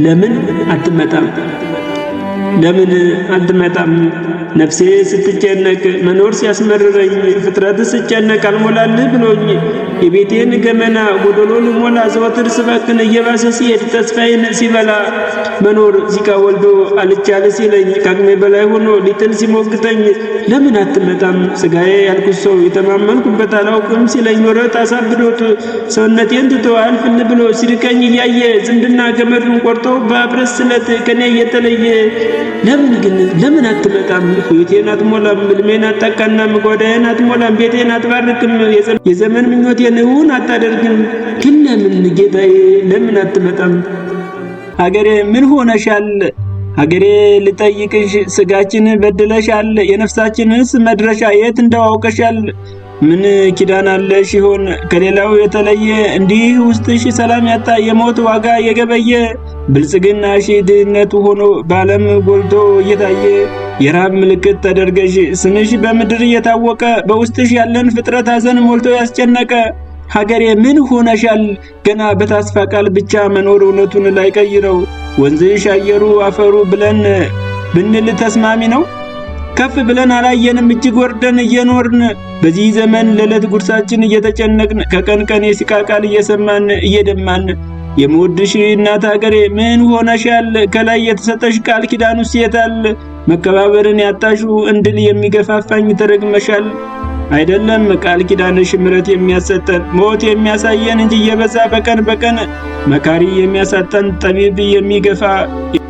ለምን አትመጣም? ለምን አትመጣም? ነፍሴ ስትጨነቅ መኖር ሲያስመርረኝ ፍጥረት ስጨነቅ አልሞላልህ ብሎኝ የቤቴን ገመና ጎዶሎ ልሞላ ዘወትር ስባክን እየባሰ ሲሄድ ተስፋዬን ሲበላ መኖር ሲቃ ወልዶ አልቻለ ሲለኝ ከአቅሜ በላይ ሆኖ ሊጥል ሲሞግተኝ ለምን አትመጣም? ስጋዬ ያልኩት ሰው የተማመንኩበት አላውቅም ሲለኝ ወረት አሳብዶት ሰውነቴን ትቶ አልፍል ብሎ ሲርቀኝ እያየ ዝምድና ገመዱን ቆርጦ በአብረት ስለት ከኔ እየተለየ ለምን አትመጣም? ሕይወቴን አትሞላም፣ ሕልሜን አታቃናም፣ ጓዳዬን አትሞላም፣ ቤቴን አትባርክም፣ የዘመን ምኞቴን እውን አታደርግም። ግን ለምን ጌታዬ ለምን አትመጣም? ሀገሬ ምን ሆነሻል? ሀገሬ ልጠይቅሽ ስጋችን በድለሻል፣ የነፍሳችንስ መድረሻ የት እንዳዋውቀሻል? ምን ኪዳን አለሽ ይሆን ከሌላው የተለየ እንዲህ ውስጥሽ ሰላም ያጣ የሞት ዋጋ የገበየ ብልጽግናሽ ድህነቱ ሆኖ በዓለም ጎልቶ እየታየ የራብ ምልክት ተደርገሽ ስምሽ በምድር እየታወቀ በውስጥሽ ያለን ፍጥረት ሐዘን ሞልቶ ያስጨነቀ ሀገሬ ምን ሆነሻል? ገና በተስፋ ቃል ብቻ መኖር እውነቱን ላይ ቀይረው ወንዝሽ አየሩ አፈሩ ብለን ብንል ተስማሚ ነው? ከፍ ብለን አላየንም እጅግ ወርደን እየኖርን በዚህ ዘመን ለዕለት ጉርሳችን እየተጨነቅን ከቀን ቀን የሲቃ ቃል እየሰማን እየደማን የምወድሽ እናት ሀገሬ ምን ሆነሻል? ከላይ የተሰጠሽ ቃል ኪዳኑስ የታል? መከባበርን ያጣሹ እንድል የሚገፋፋኝ ተረግመሻል። አይደለም ቃል ኪዳንሽ ምሕረት የሚያሰጠን ሞት የሚያሳየን እንጂ እየበዛ በቀን በቀን መካሪ የሚያሳጠን ጠቢብ የሚገፋ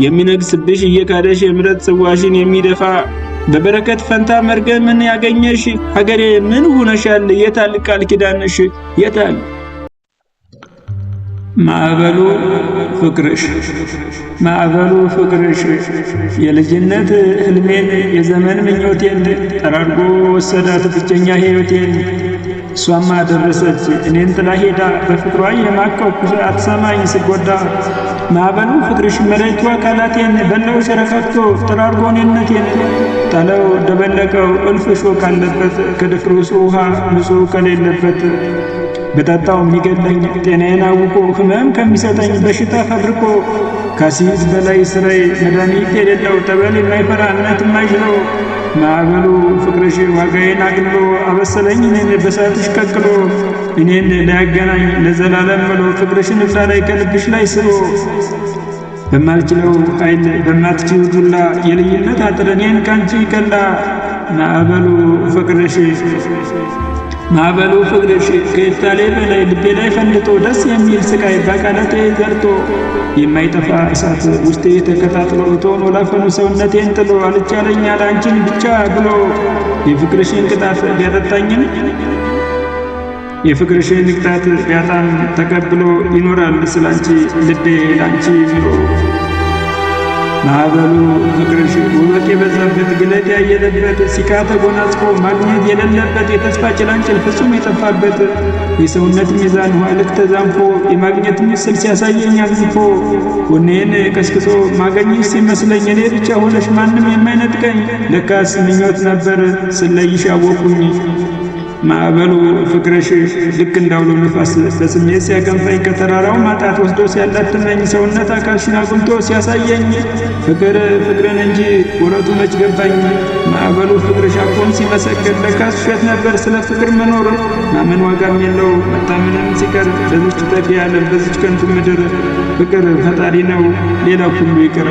የሚነግስብሽ እየካደሽ የምሕረት ጽዋሽን የሚደፋ በበረከት ፈንታ መርገምን ያገኘሽ ሀገሬ ምን ሆነሻል? የታል ቃል ኪዳንሽ የታል? ማዕበሉ ፍቅርሽ የልጅነት ህልሜን የዘመን ምኞቴን ጠራርጎ ወሰዳት ብቸኛ ሕይወቴን። እሷማ ደረሰች እኔን ጥላ ሄዳ በፍቅሯ የማቀኩ አትሰማኝ ስጎዳ። ማዕበሉ ፍቅርሽ መለይቶ አካላቴን በለው ሸረፈቶ ጠራርጎ እኔነቴን ጣለው ደበለቀው እልፍ ሾህ ካለበት ከድፍርሱ ውሃ ንጹሕ ከሌለበት በጠጣው የሚገለኝ ጤናዬን አውቆ ህመም ከሚሰጠኝ በሽታ ፈብርቆ ካሲዝ በላይ ስራይ መድኃኒት የሌለው ጠበል የማይፈራ እምነት የማይሽለው ማዕበሉ ፍቅርሽ ዋጋዬን አግሎ አበሰለኝ እኔን በሳትሽ ቀቅሎ እኔን ሊያገናኝ ለዘላለም ምሎ ፍቅርሽን እፍራ ላይ ከልብሽ ላይ ስሎ በማልችለው ኃይል በማትችው ዱላ የልዩነት አጥር እኔን ካንቺ ይቀላ። ማዕበሉ ፍቅርሽ ከኤፍታሌ በላይ ልቤ ላይ ፈንድቶ ደስ የሚል ስቃይ በአካላቴ ዘርቶ የማይጠፋ እሳት ውስጤ ተከታትሎ ቶኖ ላፈኑ ሰውነቴን ጥሎ አልቻለኛል አንቺን ብቻ ብሎ የፍቅርሽን ቅጣት ቢያጠጣኝም የፍቅርሽን ቅጣት ቢያጣም ተቀብሎ ይኖራል ስላንቺ ልቤ ላንቺ ብሎ። ማዕበሉ ፍቅርሽ ውበት የበዛበት ግለት ያየለበት ሲቃ ተጎናጽፎ ማግኘት የሌለበት የተስፋ ጭላንጭል ፍጹም የጠፋበት የሰውነት ሚዛን ውሃ ልክ ተዛንፎ የማግኘት ምስል ሲያሳየኝ አግዝፎ ጎኔን ቀስቅሶ ማገኝሽ ሲመስለኝ እኔ ብቻ ሆነሽ ማንም የማይነጥቀኝ ለካስ ምኞት ነበር ስለይሽ አወኩኝ። ማዕበሉ ፍቅርሽ ልክ እንዳውሎ ነፋስ በስሜት ሲያገንፈኝ ከተራራው ማጣት ወስዶ ሲያላትመኝ ሰውነት አካልሽን አጉልቶ ሲያሳየኝ ፍቅርን እንጂ ወረቱ መች ገባኝ። ማዕበሉ ፍቅርሽ አቆም ሲመሰክር ለካስ ውሸት ነበር ስለ ፍቅር መኖር ማመን ዋጋም የለው መታመንም ሲቀር በዚች ጠፊ ዓለም በዚች ከንቱ ምድር ፍቅር ፈጣሪ ነው ሌላው ሁሉ ይቅር።